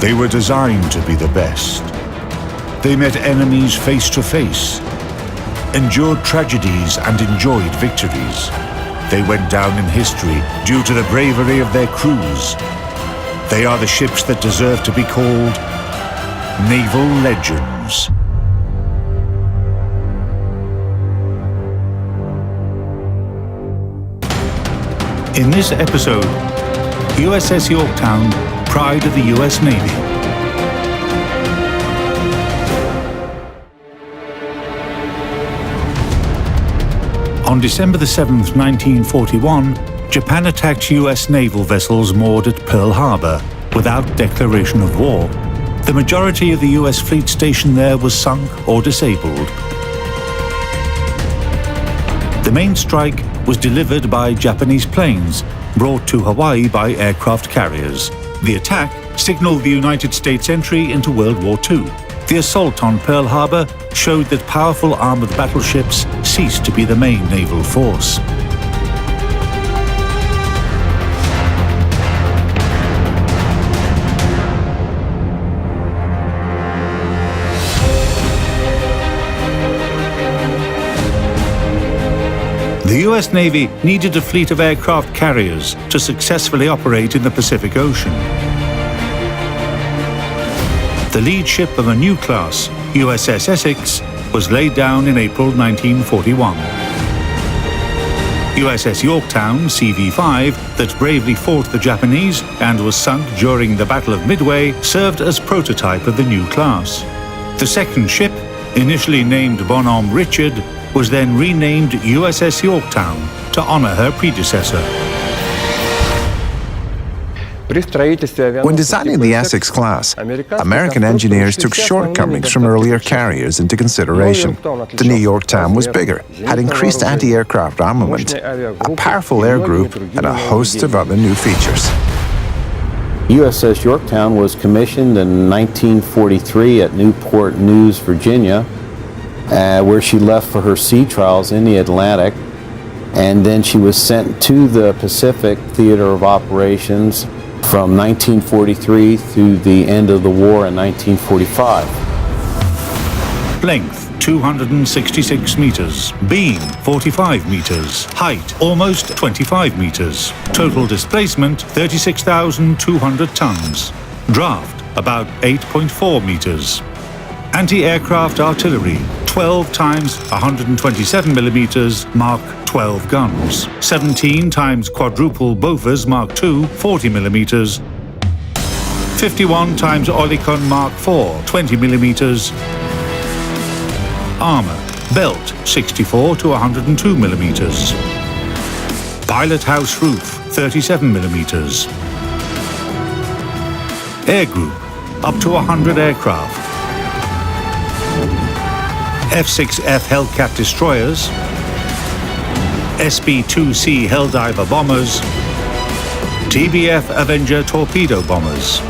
They were designed to be the best. They met enemies face to face, endured tragedies and enjoyed victories. They went down in history due to the bravery of their crews. They are the ships that deserve to be called Naval Legends. In this episode, USS Yorktown, pride of the US Navy. On December the 7th, 1941, Japan attacked US naval vessels moored at Pearl Harbor without declaration of war. The majority of the US fleet stationed there was sunk or disabled. The main strike was delivered by Japanese planes, brought to Hawaii by aircraft carriers. The attack signaled the United States' entry into World War II. The assault on Pearl Harbor showed that powerful armored battleships ceased to be the main naval force. The US Navy needed a fleet of aircraft carriers to successfully operate in the Pacific Ocean. The lead ship of a new class, USS Essex, was laid down in April 1941. USS Yorktown, CV-5, that bravely fought the Japanese and was sunk during the Battle of Midway, served as prototype of the new class. The second ship, initially named Bonhomme Richard, was then renamed USS Yorktown to honor her predecessor. When designing the Essex class, American engineers took shortcomings from earlier carriers into consideration. The new Yorktown was bigger, had increased anti-aircraft armament, a powerful air group, and a host of other new features. USS Yorktown was commissioned in 1943 at Newport News, Virginia, where she left for her sea trials in the Atlantic, and then she was sent to the Pacific Theater of Operations from 1943 through the end of the war in 1945. Length 266 meters, beam 45 meters, height almost 25 meters, total displacement 36,200 tons, draft about 8.4 meters. Anti-aircraft artillery, 12 times 127 millimeters, Mark 12 guns, 17 times quadruple Bofors Mark II, 40 millimeters, 51 times Oerlikon Mark IV, 20 millimeters. Armor, belt, 64 to 102 millimeters. Pilot house roof, 37 millimeters. Air group, up to 100 aircraft. F-6F Hellcat destroyers, SB-2C Helldiver bombers, TBF Avenger torpedo bombers.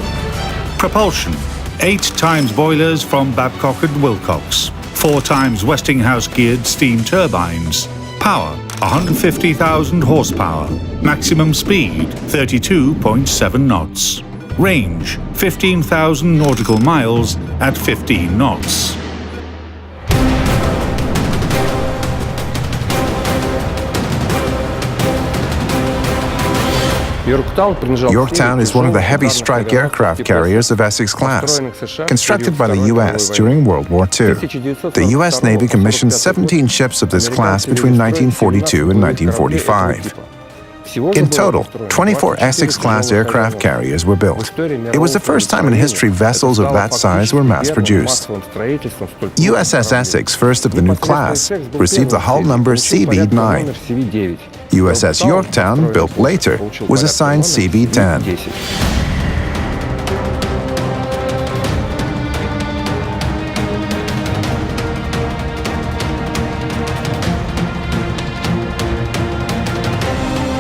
Propulsion, 8 times boilers from Babcock and Wilcox, 4 times Westinghouse geared steam turbines. Power, 150,000 horsepower. Maximum speed, 32.7 knots. Range, 15,000 nautical miles at 15 knots. Yorktown is one of the heavy strike aircraft carriers of Essex class, constructed by the U.S. during World War II. The U.S. Navy commissioned 17 ships of this class between 1942 and 1945. In total, 24 Essex-class aircraft carriers were built. It was the first time in history vessels of that size were mass-produced. USS Essex, first of the new class, received the hull number CB-9. USS Yorktown, built later, was assigned CB-10.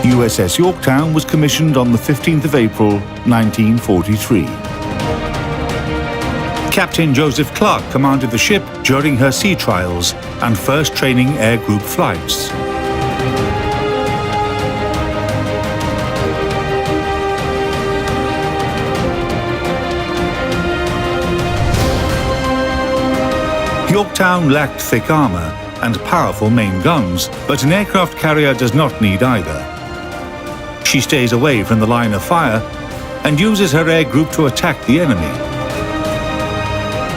USS Yorktown was commissioned on the 15th of April, 1943. Captain Joseph Clark commanded the ship during her sea trials and first training air group flights. Yorktown lacked thick armor and powerful main guns, but an aircraft carrier does not need either. She stays away from the line of fire and uses her air group to attack the enemy.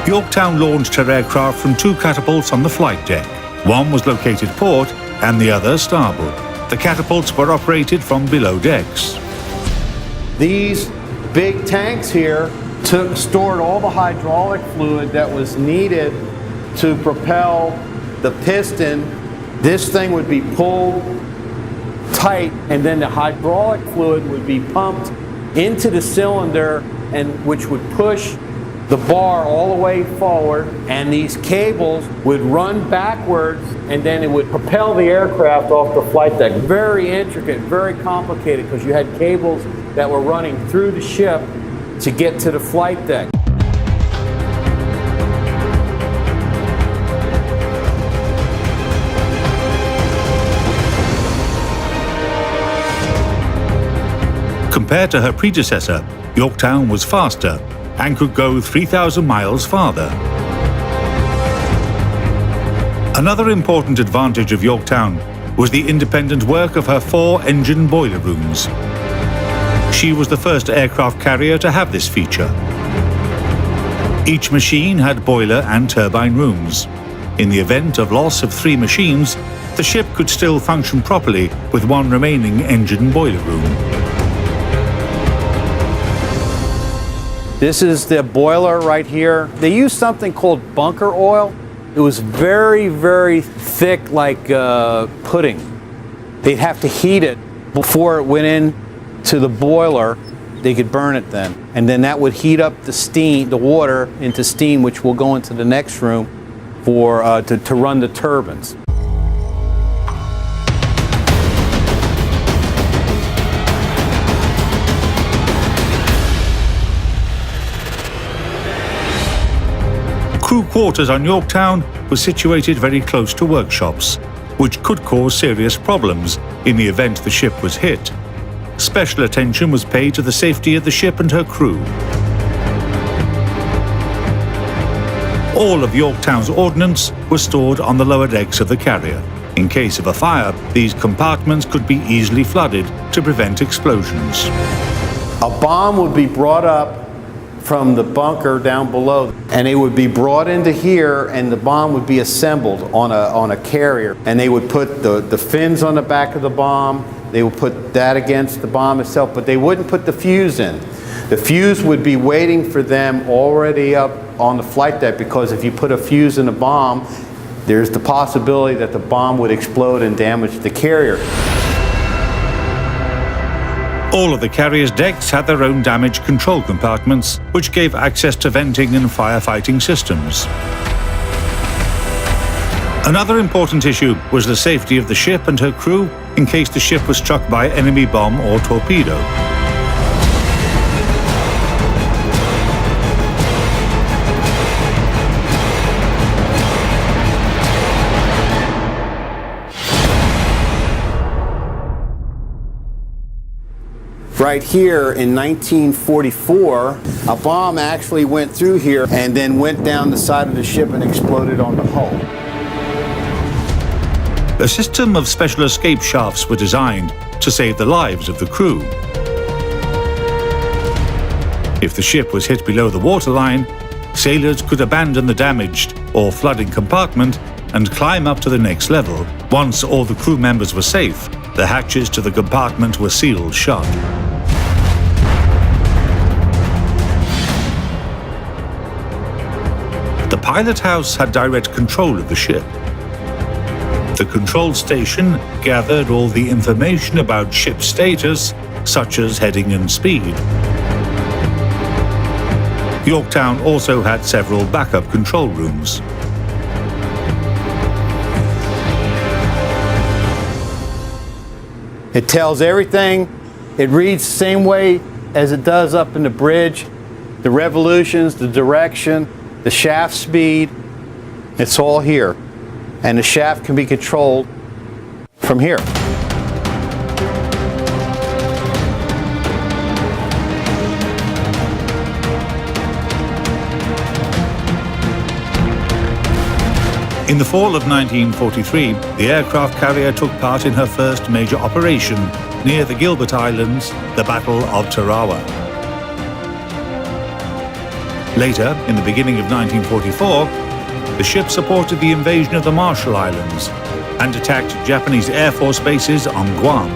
Yorktown launched her aircraft from 2 catapults on the flight deck. One was located port and the other starboard. The catapults were operated from below decks. These big tanks here stored all the hydraulic fluid that was needed to propel the piston. This thing would be pulled tight, and then the hydraulic fluid would be pumped into the cylinder, and which would push the bar all the way forward, and these cables would run backwards, and then it would propel the aircraft off the flight deck. Very intricate, very complicated, because you had cables that were running through the ship to get to the flight deck. Compared to her predecessor, Yorktown was faster and could go 3,000 miles farther. Another important advantage of Yorktown was the independent work of her 4 engine boiler rooms. She was the first aircraft carrier to have this feature. Each machine had boiler and turbine rooms. In the event of loss of 3 machines, the ship could still function properly with 1 remaining engine boiler room. This is the boiler right here. They used something called bunker oil. It was very, very thick, like pudding. They'd have to heat it before it went in to the boiler. They could burn it then. And then that would heat up the steam, the water into steam, which will go into the next room for to run the turbines. Crew quarters on Yorktown were situated very close to workshops, which could cause serious problems in the event the ship was hit. Special attention was paid to the safety of the ship and her crew. All of Yorktown's ordnance was stored on the lower decks of the carrier. In case of a fire, these compartments could be easily flooded to prevent explosions. A bomb would be brought up from the bunker down below, and it would be brought into here, and the bomb would be assembled on a carrier, and they would put the fins on the back of the bomb. They would put that against the bomb itself, but they wouldn't put the fuse in. The fuse would be waiting for them already up on the flight deck, because if you put a fuse in a bomb, there's the possibility that the bomb would explode and damage the carrier. All of the carrier's decks had their own damage control compartments, which gave access to venting and firefighting systems. Another important issue was the safety of the ship and her crew in case the ship was struck by enemy bomb or torpedo. Right here in 1944, a bomb actually went through here and then went down the side of the ship and exploded on the hull. A system of special escape shafts were designed to save the lives of the crew. If the ship was hit below the waterline, sailors could abandon the damaged or flooding compartment and climb up to the next level. Once all the crew members were safe, the hatches to the compartment were sealed shut. The pilot house had direct control of the ship. The control station gathered all the information about ship status, such as heading and speed. Yorktown also had several backup control rooms. It tells everything. It reads the same way as it does up in the bridge. The revolutions, the direction, the shaft speed, it's all here. And the shaft can be controlled from here. In the fall of 1943, the aircraft carrier took part in her first major operation near the Gilbert Islands, the Battle of Tarawa. Later, in the beginning of 1944, the ship supported the invasion of the Marshall Islands and attacked Japanese Air Force bases on Guam.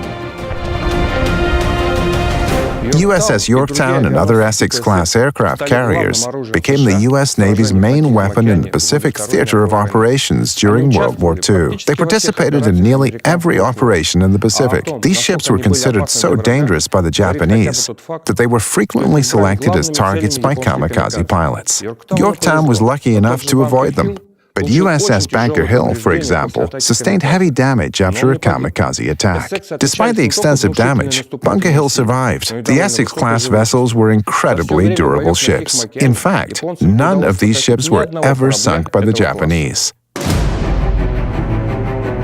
USS Yorktown and other Essex-class aircraft carriers became the U.S. Navy's main weapon in the Pacific theater of operations during World War II. They participated in nearly every operation in the Pacific. These ships were considered so dangerous by the Japanese that they were frequently selected as targets by kamikaze pilots. Yorktown was lucky enough to avoid them. But USS Bunker Hill, for example, sustained heavy damage after a kamikaze attack. Despite the extensive damage, Bunker Hill survived. The Essex-class vessels were incredibly durable ships. In fact, none of these ships were ever sunk by the Japanese.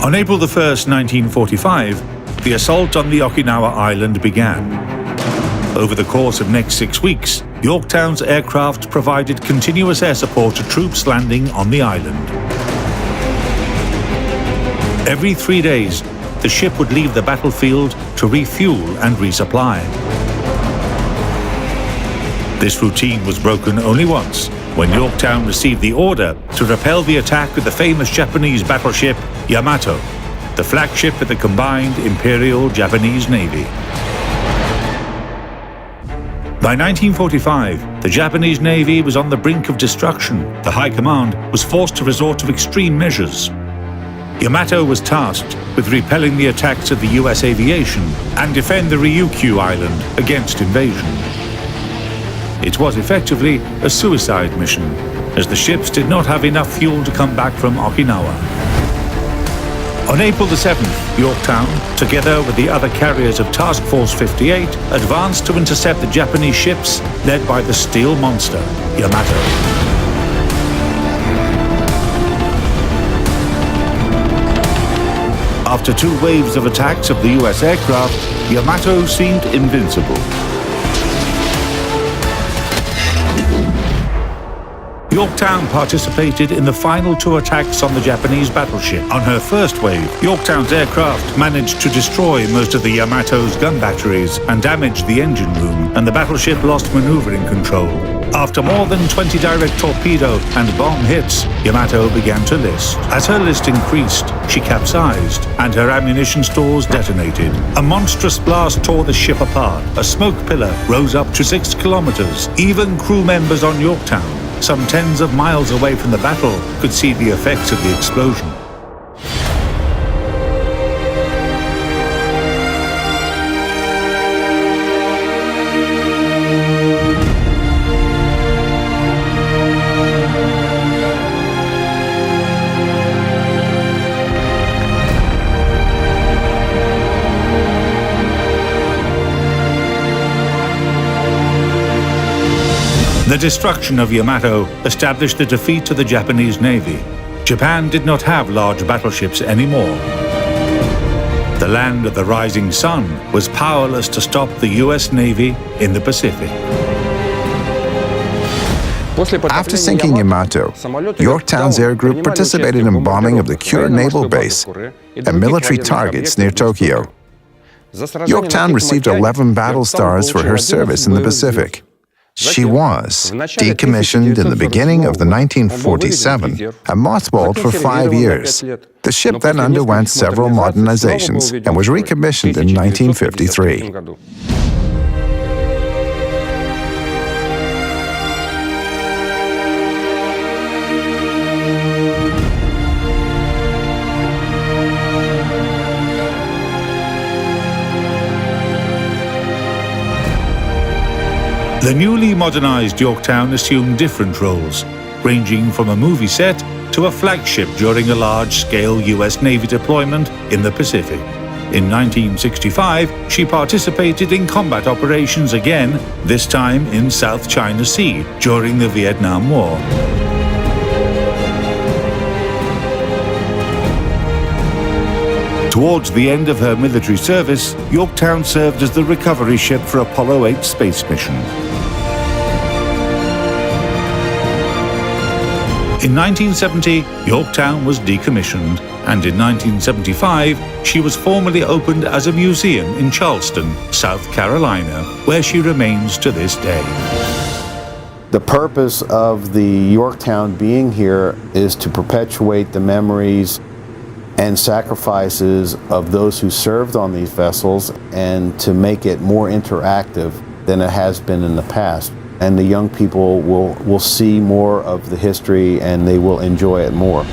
On April 1, 1945, the assault on the Okinawa island began. Over the course of next 6 weeks, Yorktown's aircraft provided continuous air support to troops landing on the island. Every 3 days, the ship would leave the battlefield to refuel and resupply. This routine was broken only once, when Yorktown received the order to repel the attack of the famous Japanese battleship Yamato, the flagship of the combined Imperial Japanese Navy. By 1945, the Japanese Navy was on the brink of destruction. The High Command was forced to resort to extreme measures. Yamato was tasked with repelling the attacks of the US aviation and defend the Ryukyu Island against invasion. It was effectively a suicide mission, as the ships did not have enough fuel to come back from Okinawa. On April 7th, Yorktown, together with the other carriers of Task Force 58, advanced to intercept the Japanese ships led by the steel monster, Yamato. After 2 waves of attacks of the US aircraft, Yamato seemed invincible. Yorktown participated in the final 2 attacks on the Japanese battleship. On her first wave, Yorktown's aircraft managed to destroy most of the Yamato's gun batteries and damage the engine room, and the battleship lost maneuvering control. After more than 20 direct torpedo and bomb hits, Yamato began to list. As her list increased, she capsized, and her ammunition stores detonated. A monstrous blast tore the ship apart. A smoke pillar rose up to 6 kilometers. Even crew members on Yorktown, some tens of miles away from the battle, could see the effects of the explosion. The destruction of Yamato established a defeat to the Japanese Navy. Japan did not have large battleships anymore. The land of the rising sun was powerless to stop the US Navy in the Pacific. After sinking Yamato, Yorktown's air group participated in bombing of the Kure naval base and military targets near Tokyo. Yorktown received 11 battle stars for her service in the Pacific. She was decommissioned in the beginning of the 1947 and mothballed for 5 years. The ship then underwent several modernizations and was recommissioned in 1953. The newly modernized Yorktown assumed different roles, ranging from a movie set to a flagship during a large-scale US Navy deployment in the Pacific. In 1965, she participated in combat operations again, this time in South China Sea during the Vietnam War. Towards the end of her military service, Yorktown served as the recovery ship for Apollo 8 space mission. In 1970, Yorktown was decommissioned, and in 1975, she was formally opened as a museum in Charleston, South Carolina, where she remains to this day. The purpose of the Yorktown being here is to perpetuate the memories and sacrifices of those who served on these vessels and to make it more interactive than it has been in the past. And the young people will see more of the history and they will enjoy it more.